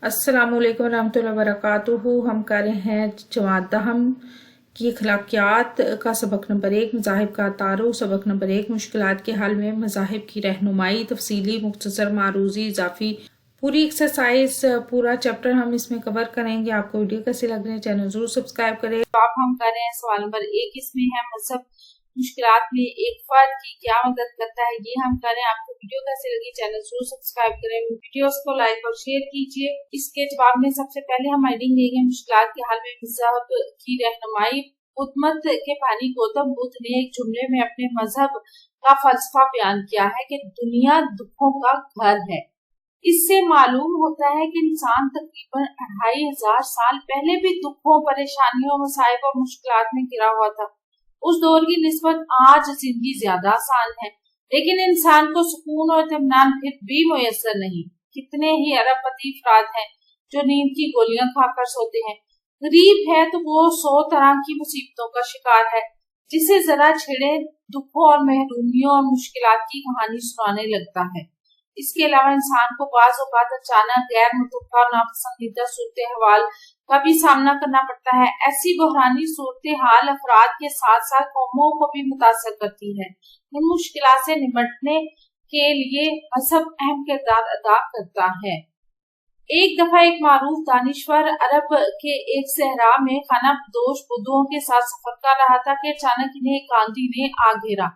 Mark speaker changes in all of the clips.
Speaker 1: अस्सलाम वालेकुम रहमतुल्लाहि व बरकातुहू। हम कर रहे हैं जमात दहम की अखलाकियात का सबक नंबर 1 मज़ाहिब का तारुफ। सबक नंबर 1 मुश्किलात के हल में मज़ाहिब की रहनुमाई, तफसीली, मुख्तसर, मारूजी, इजाफी। पूरी एक्सरसाइज, पूरा चैप्टर हम इसमें कवर करेंगे। आपको वीडियो कैसे लग रहे हैं, चैनल जरूर सब्सक्राइब करें। अब हम कर रहे हैं सवाल नंबर 1। इसमें है मजहब मुश्किलात में एक फर्द की क्या मदद करता है, ये हम करें। आपको वीडियो कैसे लगी, चैनल जरूर सब्सक्राइब करें, वीडियोस को लाइक और शेयर कीजिए। इसके जवाब में सबसे पहले हम हेडिंग देंगे मुश्किलात के हल में मजहब की रहनुमाई। बुद्ध मत के बानी गौतम बुद्ध ने एक जुमले में अपने मजहब का फलसफा बयान किया है कि दुनिया दुखों का घर है। इससे मालूम होता है कि इंसान तकरीबन 2500 साल पहले भी दुखों, परेशानियों, मसाइब और मुश्किलात में घिरा हुआ था। उस दौर की निस्बत आज जिंदगी ज्यादा आसान है, लेकिन इंसान को सुकून और इत्मीनान फिर भी मुयस्सर नहीं। कितने ही अरबपति अफराद हैं जो नींद की गोलियां खाकर सोते हैं। गरीब है तो वो 100 तरह की मुसीबतों का शिकार है। जिसे जरा छेड़े दुखों और महरूमियों और मुश्किलात की कहानी सुनाने लगता है। इसके अलावा इंसान को बाज़ औक़ात अचानक गैर मुतवक्का और नापसंदीदा सूरत हाल का भी सामना करना पड़ता है। ऐसी बहरानी सूरत हाल अफराद के साथ साथ कौमों को भी मुतासर करती है। इन मुश्किलात से निपटने के लिए मजहब अहम किरदार अदा करता है। एक दफा एक मारूफ दानिश्वर अरब के एक सहरा में खाना बदोश बुद्धों के साथ सफर कर रहा था कि अचानक इन्हें एक आंधी ने आ घेरा।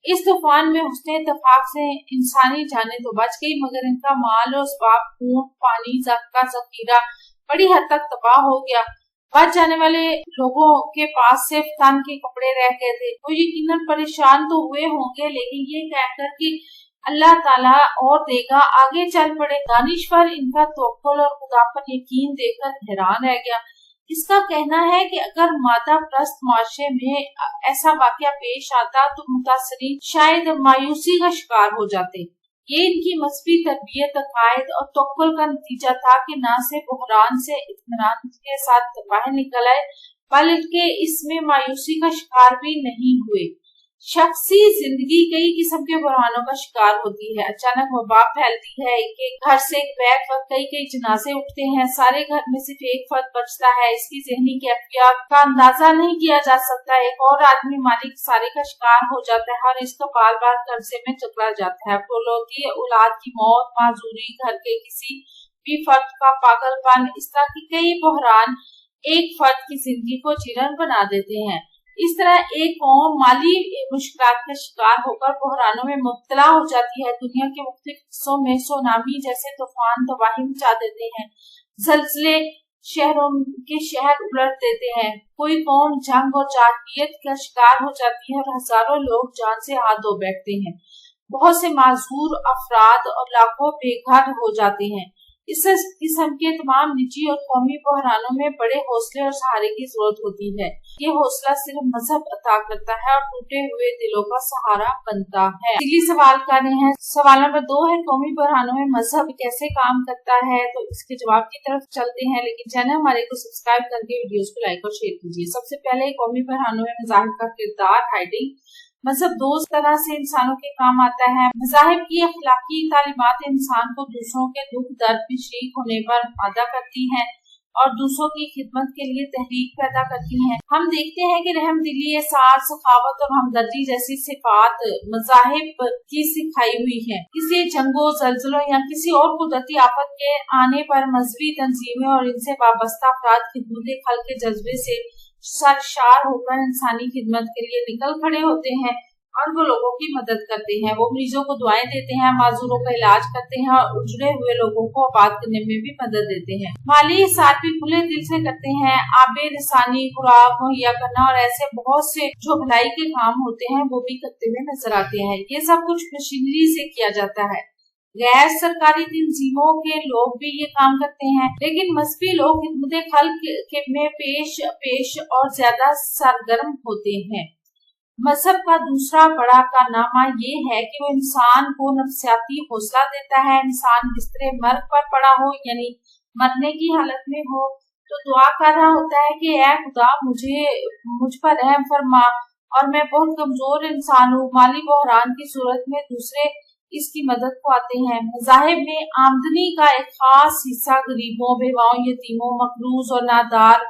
Speaker 1: इस तूफान में उसने इत्तेफाक से इंसानी जाने तो बच गई, मगर इनका माल और असबाब, ऊंट, पानी का जखीरा बड़ी हद तक तबाह हो गया। बच जाने वाले लोगों के पास सिर्फ तन के कपड़े रह गए थे। वो यकीनन परेशान तो हुए होंगे, लेकिन ये कहकर कि अल्लाह ताला और देगा, आगे चल पड़े। दानिश्वर इनका तवक्कुल और खुदा पर यकीन देखकर हैरान रह गया। इसका कहना है कि अगर मादा प्रस्त माशरे में ऐसा वाकया पेश आता तो मुतासरीन शायद मायूसी का शिकार हो जाते। ये इनकी मजहबी तरबियत, अकायद और तवक्कुल का नतीजा था कि न सिर्फ बहरान से इत्मीनान के साथ बाहर निकल आए, बल्कि इसमें मायूसी का शिकार भी नहीं हुए। शख्सी जिंदगी कई किस्म के बहरानों का शिकार होती है। अचानक वबा फैलती है, एक घर से बैक वक्त कई जनाजे उठते हैं, सारे घर में सिर्फ एक फर्द बचता है। इसकी ज़हनी कैफियत का अंदाजा नहीं किया जा सकता। एक और आदमी मालिक सारे का शिकार हो जाता है और इसका बार बार कर्जे में चकरा जाता है। फौलौदी औलाद की मौत, माजूरी, घर के किसी भी फर्द का पागलपन, इस तरह के कई बहरान एक फर्द की जिंदगी को जीर्ण बना देते हैं। इस तरह एक कौम माली मुश्किलात का शिकार होकर बहरानों में मुब्तला हो जाती है। दुनिया के मुख्तलिफ हिस्सों में सुनामी जैसे तूफान तबाही मचा देते हैं। ज़लज़ले शहरों के शहर उलट देते हैं। कोई कौम जंग और जाहिलियत का शिकार हो जाती है और हजारों लोग जान से हाथ धो बैठते हैं। बहुत से माजूर अफराद और लाखों बेघर हो जाते हैं। इस किस्म के तमाम निजी और कौमी बहरानों में बड़े हौसले और सहारे की जरूरत होती है। ये हौसला सिर्फ मजहब अता करता है और टूटे हुए दिलों का सहारा बनता है। इसीलिए सवाल कर रहे हैं। सवाल नंबर 2 है, कौमी बहरानों में मजहब कैसे काम करता है। तो इसके जवाब की तरफ चलते हैं, लेकिन चैनल हमारे को सब्सक्राइब करके वीडियोस को लाइक और शेयर कीजिए। सबसे पहले कौमी बहरानों में मज़ाहिब का किरदार। हाइडिंग मजहब 2 तरह से इंसानों के काम आता है। मज़ाहिब की अखलाकी तालीमात इंसान को दूसरों के दुख दर्द में शरीक होने पर आदा करती हैं और दूसरों की खिदमत के लिए तहरीक पैदा करती हैं। हम देखते हैं कि रहमदिली, एहसास, सखावत और हमदर्दी जैसी सिफात मज़ाहिब की सिखाई हुई है। किसी जंगों, जल्जलों या किसी और कुदरती आफत के आने पर मजहबी तंजीमें और इनसे वाबस्ता अफराद खिदमत खल्क के जज्बे से सरशार होकर इंसानी खिदमत के लिए निकल खड़े होते हैं और वो लोगों की मदद करते हैं। वो मरीजों को दुआएं देते हैं, माजूरों का इलाज करते हैं और उजड़े हुए लोगों को आबाद करने में भी मदद देते हैं। माली हिसाब भी खुले दिल से करते हैं। आबे रसानी, खुराक मुहैया करना और ऐसे बहुत से जो भलाई के काम होते हैं वो भी करते हुए नजर आते हैं। ये सब कुछ मशीनरी से किया जाता है। गैर सरकारी तंजीमों के लोग भी ये काम करते हैं, लेकिन मजहबी लोग खिदमत खल्क में पेश और ज्यादा सरगर्म होते हैं। मजहब का दूसरा बड़ा कारनामा ये है कि वो इंसान को नफ्सियाती हौसला देता है। इंसान बिस्तरे मर्ग पर पड़ा हो, यानी मरने की हालत में हो, तो दुआ कर रहा होता है कि ऐ खुदा मुझ पर रहम फरमा और मैं बहुत कमजोर इंसान हूँ। माली बहरान की सूरत में दूसरे इसकी मदद को आते हैं। मज़ाहिब में आमदनी का एक खास हिस्सा गरीबों, बेवाओं, यतीमों, मकरूज और नादार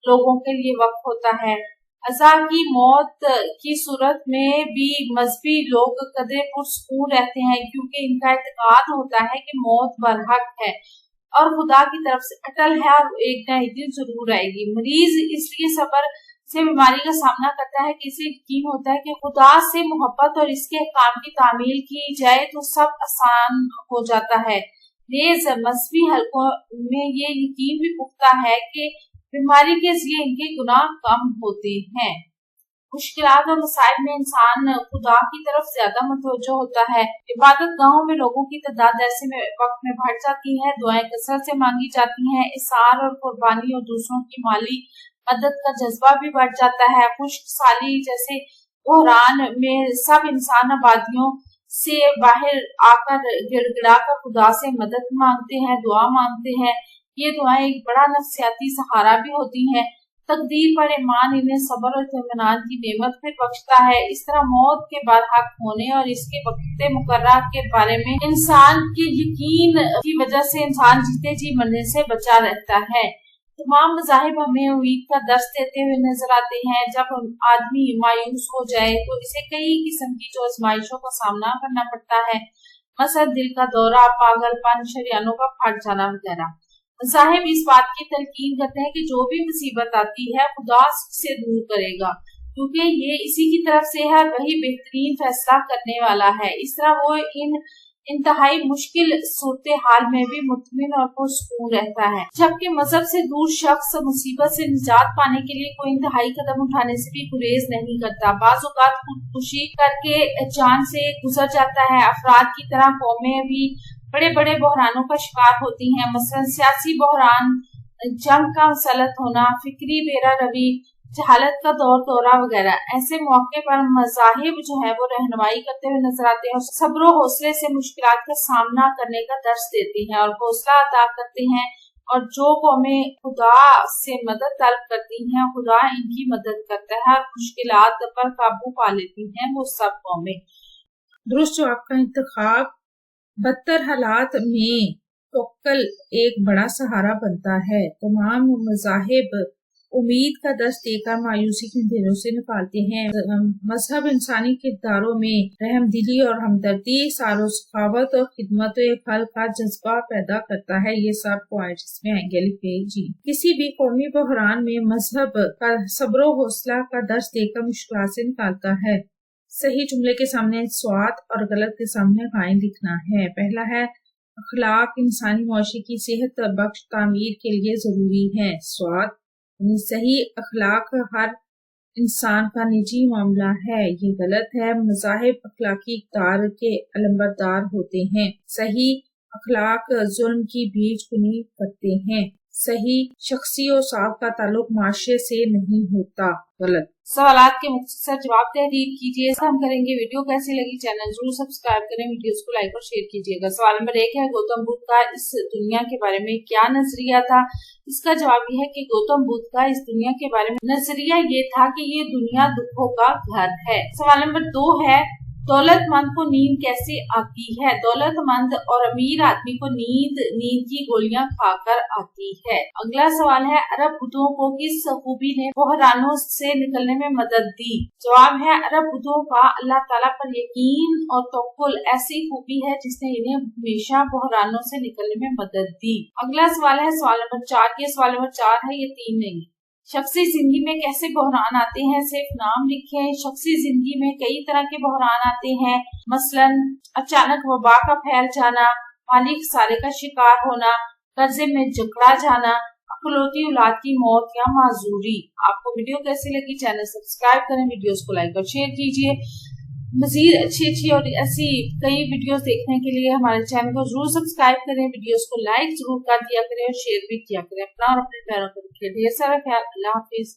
Speaker 1: लोगों के लिए वक्फ होता है। अज़ा की मौत की सूरत में भी मजहबी लोग कदरे पुरसकून रहते हैं, क्योंकि इनका एतकाद होता है कि मौत बरहक है और खुदा की तरफ से अटल है और एक न एक दिन जरूर आएगी। मरीज इसलिए सब्र से बीमारी का सामना करता है कि इसे यकीन होता है कि खुदा से मोहब्बत और इसके काम की तामील की जाए तो सब आसान हो जाता है। नेज़ मजहबी हलकों में ये यकीन भी पुख्ता है कि बीमारी के जरिए इनके गुनाह कम होते हैं। मुश्किलात और मसाइब में इंसान खुदा की तरफ ज्यादा मुतवज्जो होता है। इबादत गाहों में लोगों की तादाद ऐसे में वक्त में बढ़ जाती है, दुआएं कसरत से मांगी जाती हैं, इसार और कुर्बानी और दूसरों की माली मदद का जज्बा भी बढ़ जाता है। खुश्क साली जैसे बहरान में सब इंसान आबादियों से बाहर आकर गिड़गिड़ा कर खुदा से मदद मांगते हैं, दुआ मांगते हैं। ये दुआएं एक बड़ा नफसियाती सहारा भी होती हैं। तकदीर पर ईमान इन्हें सब्र और इत्मीनान की नेमत फिर बख्शता है। इस तरह मौत के बरहक होने और इसके वक्त मुकर्रर के बारे में इंसान के यकीन की वजह से इंसान जीते जी मरने से बचा रहता है। तमाम मज़ाहिब हमें उम्मीद का दर्स देते हुए नजर आते हैं। जब आदमी मायूस हो जाए तो इसे कई किस्म की जो आजमाइशों का सामना करना पड़ता है, मसलन दिल का दौरा, पागलपन, शरियानों का फट जाना वगैरह। साहिब इस बात की तलकीन करते हैं कि जो भी मुसीबत आती है खुदा से दूर करेगा, क्योंकि ये इसी की तरफ से है, वही बेहतरीन फैसला करने वाला है। इस तरह वो इन इंतहाई मुश्किल सूरत हाल में भी मुतमिन और पुरसुकून रहता है। जबकि मजहब से दूर शख्स मुसीबत से निजात पाने के लिए कोई इंतहाई कदम उठाने से भी गुरेज नहीं करता। बाज़ औक़ात खुदकुशी करके जान से गुजर जाता है। अफराद की तरह कौमें भी बड़े बड़े बहरानों का शिकार होती हैं, मसलन सियासी बहरान, जंग का मुसलत होना, फिक्री बेरा रवि, जहालत का दौर दौरा वगैरह। ऐसे मौके पर मज़ाहिब जो है वो रहनुमाई करते हुए नजर आते हैं और सब्र हौसले से मुश्किलात का सामना करने का दर्स देते हैं और हौसला अता करते हैं। और जो कौमें खुदा से मदद तलब करती हैं, खुदा इनकी मदद करता है और मुश्किलात पर काबू पा लेती हैं वो सब कौमें। दुरुस्त जवाब का इंतखाब बदतर हालात में तवक्कुल एक बड़ा सहारा बनता है। तमाम मज़ाहिब उम्मीद का दर्स देकर मायूसी के अंधेरों से निकालते हैं। मजहब इंसानी किरदारों में रहमदिली और हमदर्दी, सारो सखावत और खिदमत एक हल का जज्बा पैदा करता है। ये सब पॉइंट इसमें आएंगे लिखे जी। किसी भी कौमी बहरान में मजहब का सब्र हौसला का दर्स देकर मुश्किल से निकालता है। सही जुमले के सामने स्वाद और गलत के सामने गायन लिखना है। पहला है अखलाक इंसानी मुआशरे की सेहत बख्श तामीर के लिए जरूरी है। स्वाद सही अखलाक हर इंसान का निजी मामला है, ये गलत है। मज़ाहिब अखलाकी इक़्तिदार के अलंबरदार होते हैं। सही अखलाक जुल्म की बीज बुनी करते हैं। सही शख्सी और साहब का ताल्लुक माशरे से नहीं होता। गलत। सवालात के मुख्तसर जवाब तहरीर कीजिए। हम करेंगे वीडियो कैसी लगी, चैनल जरूर सब्सक्राइब करें, वीडियोस को लाइक और शेयर कीजिएगा। सवाल नंबर 1 है गौतम बुद्ध का इस दुनिया के बारे में क्या नजरिया था। इसका जवाब यह है कि गौतम बुद्ध का इस दुनिया के बारे में नजरिया ये था कि ये दुनिया दुखों का घर है। सवाल नंबर 2 है दौलतमंद को नींद कैसे आती है। दौलतमंद और अमीर आदमी को नींद की गोलियां खाकर आती है। अगला सवाल है अरब बुद्धों को किस खूबी ने बहरानों से निकलने में मदद दी। जवाब है अरब बुद्धों का अल्लाह ताला पर यकीन और तवक्कुल ऐसी खूबी है जिसने इन्हें हमेशा बहरानों से निकलने में मदद दी। अगला सवाल है सवाल नंबर 4। ये सवाल नंबर 4 है, ये 3 नहीं। शख्सी जिंदगी में कैसे बहरान आते हैं, सिर्फ नाम लिखें। शख्सी जिंदगी में कई तरह के बहरान आते हैं, मसलन अचानक वबा का फैल जाना, माली खसारे का शिकार होना, कर्जे में जकड़ा जाना, अकलौती औलाद की मौत या माजूरी। आपको वीडियो कैसी लगी, चैनल सब्सक्राइब करें, वीडियोस को लाइक और शेयर कीजिए। मजीद अच्छी और ऐसी कई वीडियोस देखने के लिए हमारे चैनल को जरूर सब्सक्राइब करें, वीडियोस को लाइक जरूर कर दिया करें और शेयर भी किया करें। अपना और अपने प्यारों को रखिए ढेर सारा ख्याल। अल्लाह हाफिज।